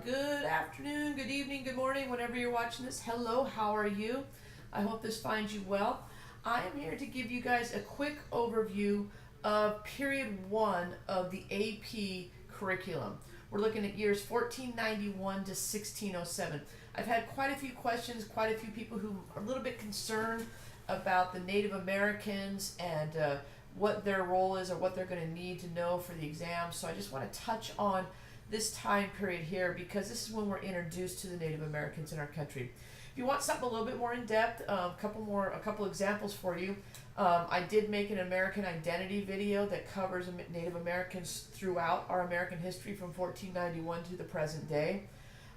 Good afternoon, good evening, good morning, whenever you're watching this. Hello, how are you? I hope this finds you well. I am here to give you guys a quick overview of period 1 of the AP curriculum. We're looking at years 1491 to 1607. I've had quite a few questions, quite a few people who are a little bit concerned about the Native Americans and what their role is or what they're going to need to know for the exam. So I just want to touch on this time period here because this is when we're introduced to the Native Americans in our country. If you want something a little bit more in depth, a couple examples for you. I did make an American identity video that covers Native Americans throughout our American history from 1491 to the present day.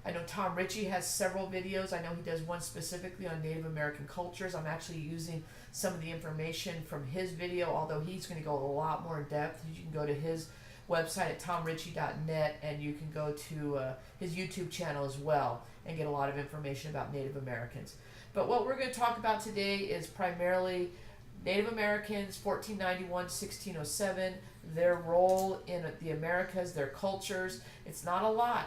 I know Tom Ritchie has several videos. I know he does one specifically on Native American cultures. I'm actually using some of the information from his video, although he's going to go a lot more in depth. You can go to his website at tomritchie.net, and you can go to his YouTube channel as well and get a lot of information about Native Americans. But what we're going to talk about today is primarily Native Americans, 1491 to 1607, their role in the Americas, their cultures. It's not a lot.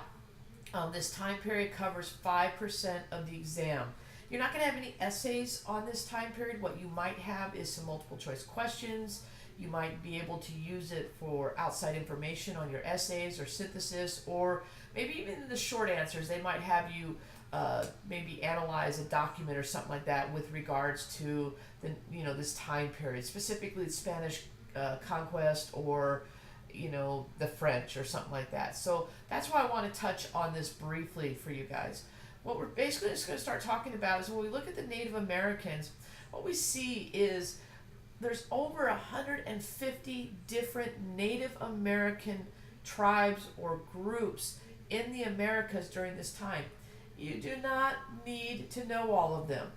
This time period covers 5% of the exam. You're not going to have any essays on this time period. What you might have is some multiple choice questions. You might be able to use it for outside information on your essays or synthesis, or maybe even the short answers. They might have you maybe analyze a document or something like that with regards to this time period, specifically the Spanish conquest or the French or something like that. So that's why I want to touch on this briefly for you guys. What we're basically just going to start talking about is when we look at the Native Americans, what we see is there's over 150 different Native American tribes or groups in the Americas during this time. You do not need to know all of them.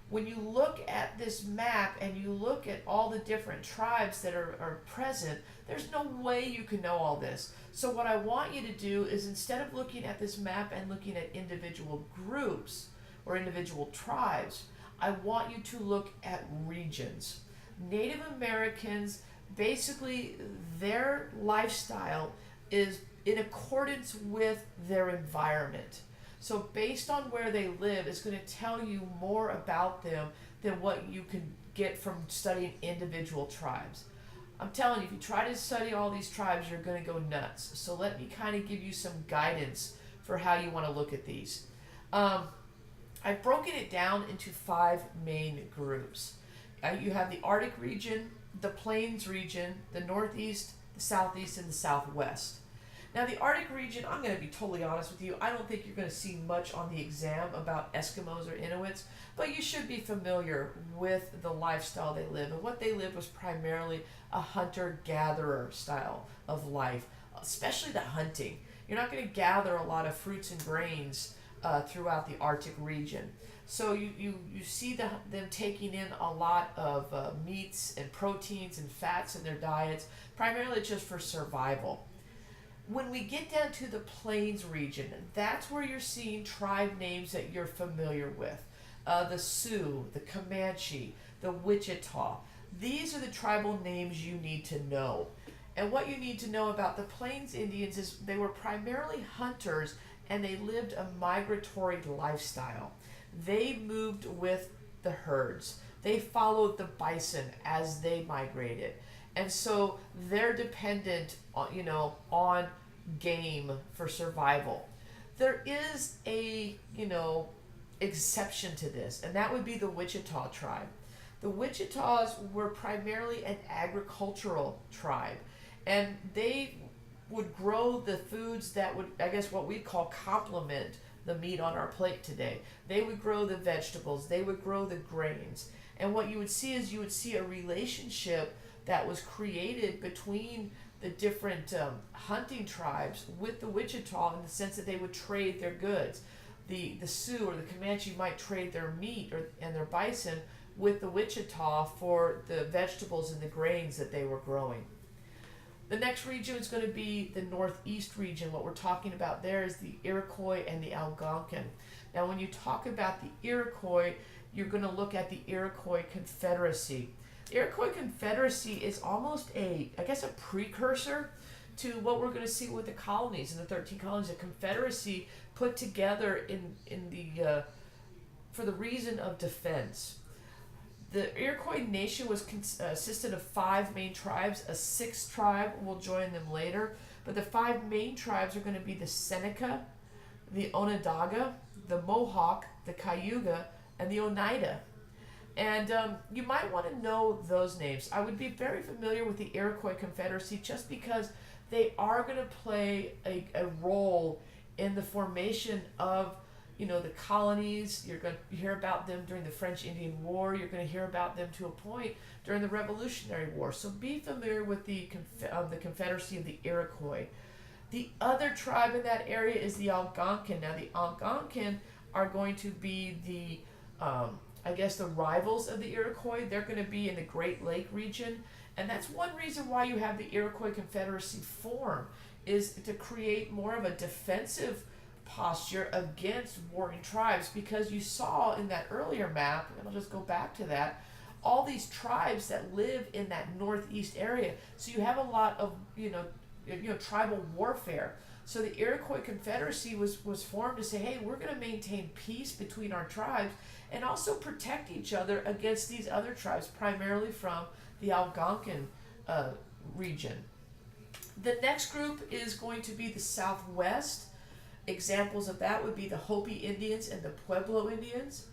When you look at this map and you look at all the different tribes that are present, there's no way you can know all this. So what I want you to do is, instead of looking at this map and looking at individual groups or individual tribes, I want you to look at regions. Native Americans, basically their lifestyle is in accordance with their environment. So based on where they live, it's going to tell you more about them than what you can get from studying individual tribes. I'm telling you, if you try to study all these tribes, you're going to go nuts. So let me kind of give you some guidance for how you want to look at these. I've broken it down into 5 main groups. You have the Arctic region, the Plains region, the Northeast, the Southeast, and the Southwest. Now the Arctic region, I'm going to be totally honest with you, I don't think you're going to see much on the exam about Eskimos or Inuits, but you should be familiar with the lifestyle they live. And what they lived was primarily a hunter-gatherer style of life, especially the hunting. You're not going to gather a lot of fruits and grains throughout the Arctic region. So you see them taking in a lot of meats and proteins and fats in their diets, primarily just for survival. When we get down to the Plains region, that's where you're seeing tribe names that you're familiar with. The Sioux, the Comanche, the Wichita. These are the tribal names you need to know. And what you need to know about the Plains Indians is they were primarily hunters, and they lived a migratory lifestyle. They moved with the herds. They followed the bison as they migrated. And so they're dependent on game for survival. There is a, exception to this, and that would be the Wichita tribe. The Wichitas were primarily an agricultural tribe, and they would grow the foods that would, I guess, what we call complement the meat on our plate today. They would grow the vegetables, they would grow the grains. And what you would see is you would see a relationship that was created between the different hunting tribes with the Wichita, in the sense that they would trade their goods. The Sioux or the Comanche might trade their meat and their bison with the Wichita for the vegetables and the grains that they were growing. The next region is going to be the Northeast region. What we're talking about there is the Iroquois and the Algonquin. Now, when you talk about the Iroquois, you're going to look at the Iroquois Confederacy. The Iroquois Confederacy is almost a precursor to what we're going to see with the colonies and the 13 colonies, a confederacy put together in the for the reason of defense. The Iroquois nation was consisted of 5 main tribes. A 6th tribe will join them later, but the 5 main tribes are going to be the Seneca, the Onondaga, the Mohawk, the Cayuga, and the Oneida. And you might want to know those names. I would be very familiar with the Iroquois Confederacy just because they are going to play a role in the formation of, the colonies. You're going to hear about them during the French Indian War. You're going to hear about them to a point during the Revolutionary War. So be familiar with the Confederacy of the Iroquois. The other tribe in that area is the Algonquin. Now, the Algonquin are going to be the the rivals of the Iroquois. They're going to be in the Great Lake region, and that's one reason why you have the Iroquois Confederacy form, is to create more of a defensive posture against warring tribes, because you saw in that earlier map, and I'll just go back to that, all these tribes that live in that northeast area. So you have a lot of tribal warfare. So the Iroquois Confederacy was formed to say, hey, we're going to maintain peace between our tribes and also protect each other against these other tribes, primarily from the Algonquin region. The next group is going to be the Southwest. Examples of that would be the Hopi Indians and the Pueblo Indians.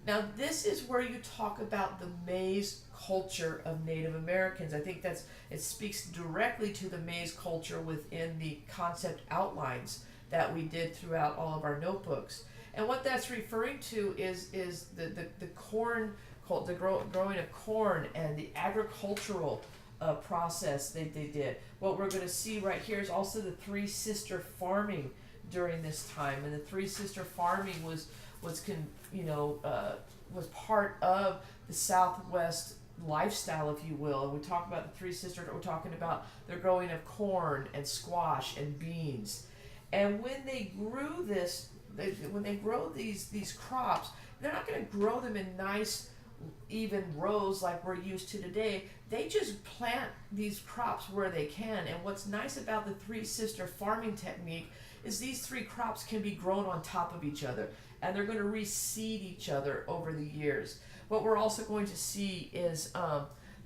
Now, this is where you talk about the maize culture of Native Americans. I think it speaks directly to the maize culture within the concept outlines that we did throughout all of our notebooks. And what that's referring to is the corn, the growing of corn and the agricultural process they did. What we're going to see right here is also the Three Sister farming during this time, and the Three Sister farming was part of the Southwest lifestyle, if you will. And we talk about the Three Sisters. We're talking about the growing of corn and squash and beans. And when they grew when they grow these crops, they're not going to grow them in nice even rows like we're used to today. They just plant these crops where they can. And what's nice about the Three Sister farming technique is these 3 crops can be grown on top of each other, and they're going to reseed each other over the years. What we're also going to see is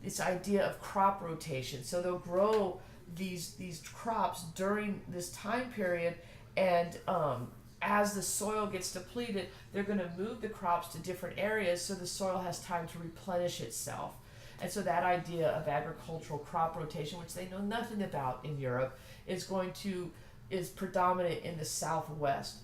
this idea of crop rotation. So they'll grow these crops during this time period, and as the soil gets depleted, they're going to move the crops to different areas so the soil has time to replenish itself. And so that idea of agricultural crop rotation, which they know nothing about in Europe, is predominant in the Southwest.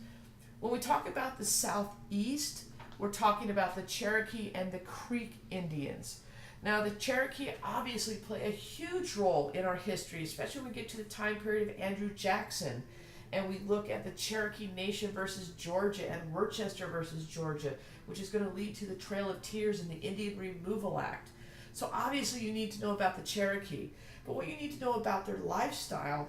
When we talk about the Southeast, we're talking about the Cherokee and the Creek Indians. Now, the Cherokee obviously play a huge role in our history, especially when we get to the time period of Andrew Jackson, and we look at the Cherokee Nation versus Georgia and Worcester versus Georgia, which is going to lead to the Trail of Tears and the Indian Removal Act. So obviously you need to know about the Cherokee, but what you need to know about their lifestyle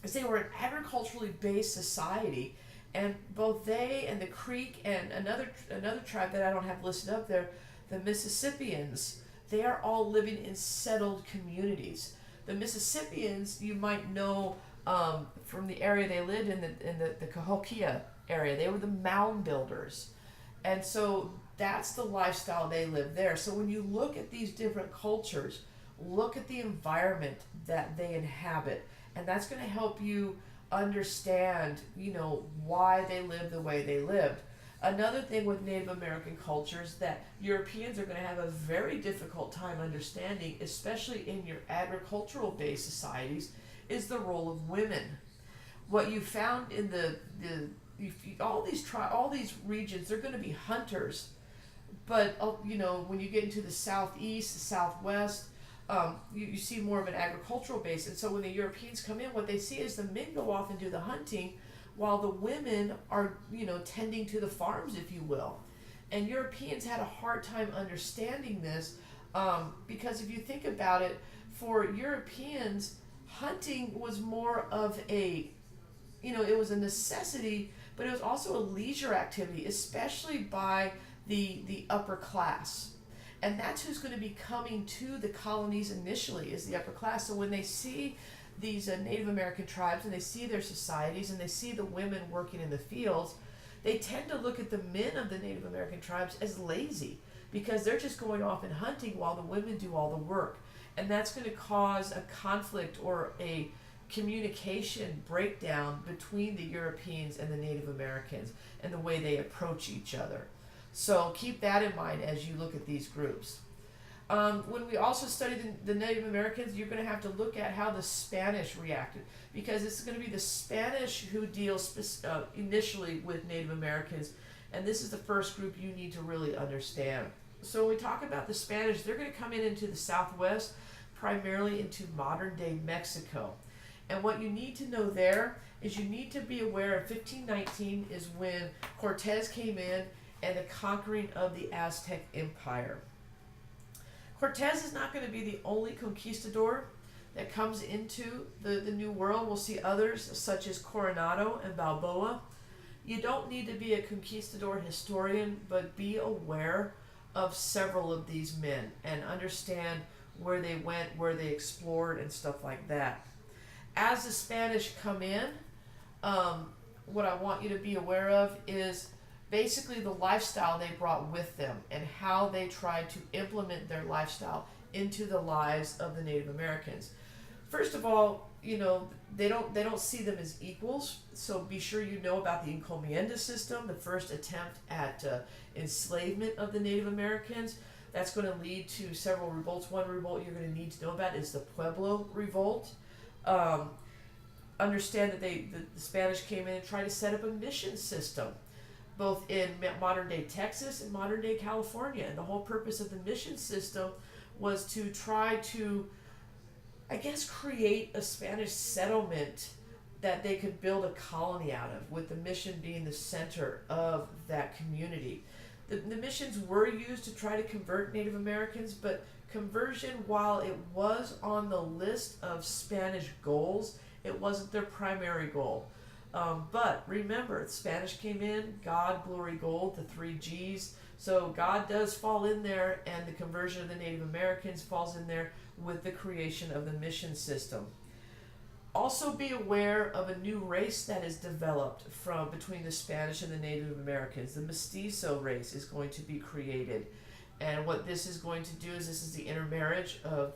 is they were an agriculturally based society, and both they and the Creek and another tribe that I don't have listed up there, the Mississippians, they are all living in settled communities. The Mississippians, you might know from the area they lived in, the Cahokia area. They were the mound builders, and so that's the lifestyle they lived there. So when you look at these different cultures, look at the environment that they inhabit, and that's going to help you understand, why they lived the way they lived. Another thing with Native American cultures that Europeans are going to have a very difficult time understanding, especially in your agricultural-based societies, is the role of women. What you found in all these regions, they're going to be hunters, but when you get into the Southeast, the Southwest, you see more of an agricultural base. And so when the Europeans come in, what they see is the men go off and do the hunting while the women are, tending to the farms, if you will. And Europeans had a hard time understanding this because if you think about it, for Europeans, hunting was more of it was a necessity, but it was also a leisure activity, especially by the upper class. And that's who's going to be coming to the colonies initially, is the upper class. So when they see these Native American tribes and they see their societies and they see the women working in the fields, they tend to look at the men of the Native American tribes as lazy because they're just going off and hunting while the women do all the work. And that's going to cause a conflict or a communication breakdown between the Europeans and the Native Americans and the way they approach each other. So keep that in mind as you look at these groups. When we also study the Native Americans, you're going to have to look at how the Spanish reacted, because it's going to be the Spanish who deals initially with Native Americans, and this is the first group you need to really understand. So when we talk about the Spanish, they're going to come in into the Southwest, primarily into modern-day Mexico. And what you need to know there is you need to be aware of 1519 is when Cortez came in and the conquering of the Aztec Empire. Cortez is not going to be the only conquistador that comes into the New World. We'll see others such as Coronado and Balboa. You don't need to be a conquistador historian, but be aware of several of these men and understand where they went, where they explored, and stuff like that. As the Spanish come in, what I want you to be aware of is basically the lifestyle they brought with them and how they tried to implement their lifestyle into the lives of the Native Americans. First of all, they don't see them as equals, so be sure you know about the encomienda system, the first attempt at enslavement of the Native Americans. That's going to lead to several revolts. One revolt you're going to need to know about is the Pueblo Revolt. Understand that the Spanish came in and tried to set up a mission system, both in modern-day Texas and modern-day California. And the whole purpose of the mission system was to try to, create a Spanish settlement that they could build a colony out of, with the mission being the center of that community. The missions were used to try to convert Native Americans, but conversion, while it was on the list of Spanish goals, it wasn't their primary goal. But remember, the Spanish came in, God, glory, gold, the 3 G's. So God does fall in there, and the conversion of the Native Americans falls in there with the creation of the mission system. Also be aware of a new race that is developed from between the Spanish and the Native Americans. The mestizo race is going to be created. And what this is going to do is this is the intermarriage of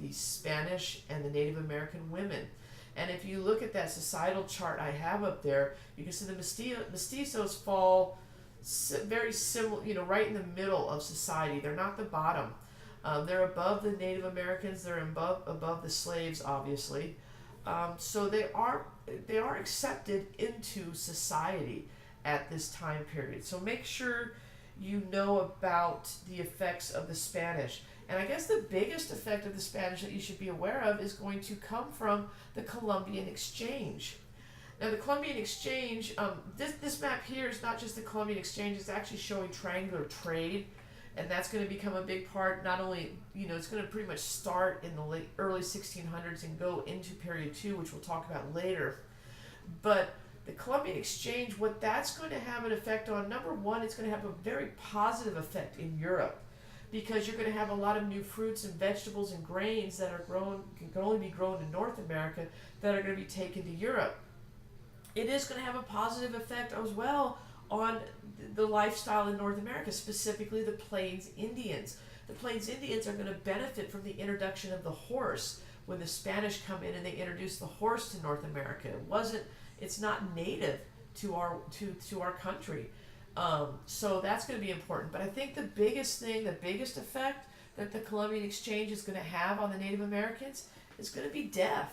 the Spanish and the Native American women. And if you look at that societal chart I have up there, you can see the mestizos fall very similar, right in the middle of society. They're not the bottom. They're above the Native Americans. They're above the slaves, obviously. So they are accepted into society at this time period. So make sure you know about the effects of the Spanish. And I guess the biggest effect of the Spanish that you should be aware of is going to come from the Columbian Exchange. Now the Columbian Exchange, this map here is not just the Columbian Exchange, it's actually showing triangular trade. And that's going to become a big part. Not only, it's going to pretty much start in the early 1600s and go into period 2, which we'll talk about later. But the Columbian Exchange, what that's going to have an effect on, number one, it's going to have a very positive effect in Europe, because you're going to have a lot of new fruits and vegetables and grains that are grown, can only be grown in North America, that are going to be taken to Europe. It is going to have a positive effect as well on the lifestyle in North America, specifically the Plains Indians. The Plains Indians are going to benefit from the introduction of the horse. When the Spanish come in and they introduce the horse to North America, it's not native to our country. So that's going to be important. But I think the biggest effect that the Columbian Exchange is going to have on the Native Americans is going to be death.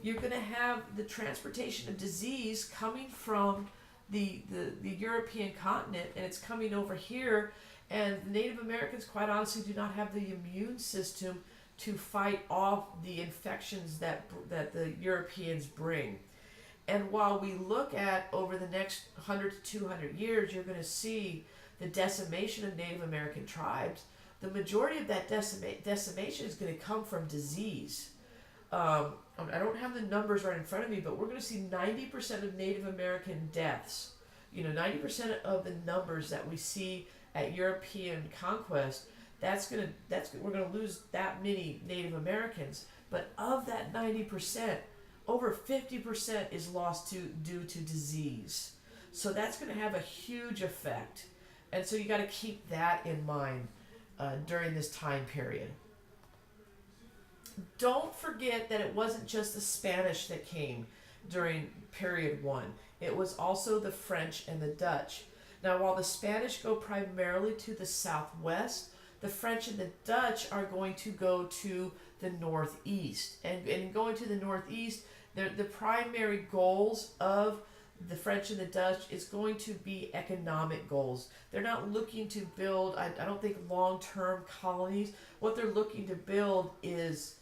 You're going to have the transportation of disease coming from the European continent, and it's coming over here, and the Native Americans, quite honestly, do not have the immune system to fight off the infections that the Europeans bring. And while we look at over the next 100 to 200 years, you're going to see the decimation of Native American tribes. The majority of that decimation is going to come from disease. I don't have the numbers right in front of me, but we're going to see 90% of Native American deaths. 90% of the numbers that we see at European conquest, we're gonna lose that many Native Americans. But of that 90%, over 50% is lost due to disease. So that's going to have a huge effect. And so you got to keep that in mind during this time period. Don't forget that it wasn't just the Spanish that came during period one, it was also the French and the Dutch. Now, while the Spanish go primarily to the southwest, the French and the Dutch are going to go to the northeast. And going to the northeast, the primary goals of the French and the Dutch is going to be economic goals. They're not looking to build, I don't think, long-term colonies. What they're looking to build is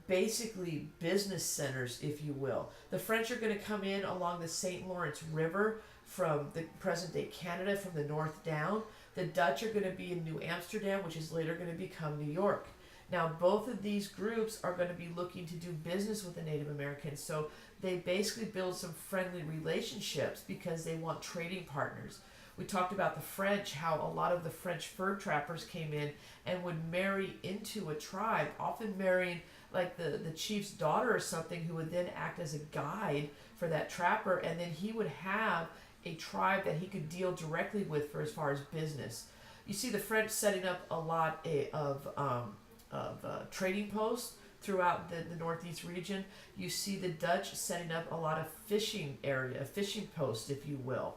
basically business centers, if you will. The French are going to come in along the St. Lawrence River from the present-day Canada, from the north down. The Dutch are going to be in New Amsterdam, which is later going to become New York. Now, both of these groups are going to be looking to do business with the Native Americans. So they basically build some friendly relationships because they want trading partners. We talked about the French, how a lot of the French fur trappers came in and would marry into a tribe, often marrying like the chief's daughter or something, who would then act as a guide for that trapper, and then he would have a tribe that he could deal directly with for as far as business. You see the French setting up a lot of trading posts throughout the northeast region. You see the Dutch setting up a lot of fishing posts, if you will.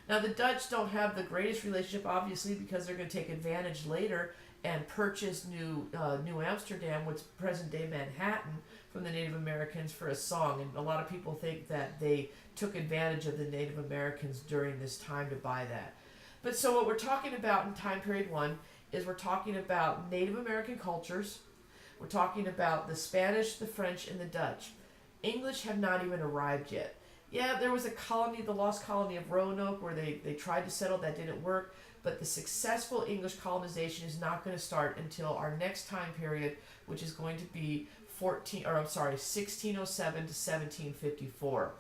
Now, the Dutch don't have the greatest relationship, obviously, because they're going to take advantage later and purchase New Amsterdam, which is present-day Manhattan, from the Native Americans for a song. And a lot of people think that they took advantage of the Native Americans during this time to buy that. But so what we're talking about in time period one is we're talking about Native American cultures. We're talking about the Spanish, the French, and the Dutch. English have not even arrived yet. Yeah, there was a colony, the lost colony of Roanoke, where they tried to settle. That didn't work. But the successful English colonization is not going to start until our next time period, which is going to be 1607 to 1754.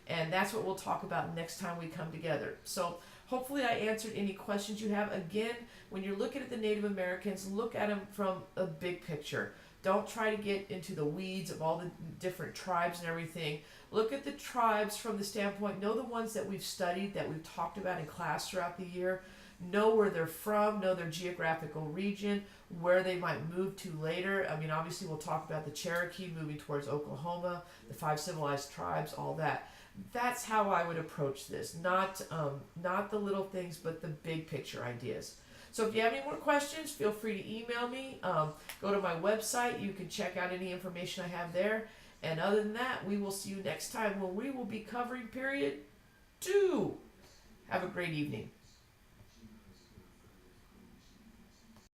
And that's what we'll talk about next time we come together. So hopefully I answered any questions you have. Again, when you're looking at the Native Americans, look at them from a big picture. Don't try to get into the weeds of all the different tribes and everything. Look at the tribes from the standpoint, know the ones that we've studied, that we've talked about in class throughout the year. Know where they're from, know their geographical region, where they might move to later. I mean, obviously we'll talk about the Cherokee moving towards Oklahoma, the 5 civilized tribes, all that. That's how I would approach this. Not the little things, but the big picture ideas. So if you have any more questions, feel free to email me. Go to my website. You can check out any information I have there. And other than that, we will see you next time when we will be covering period 2. Have a great evening.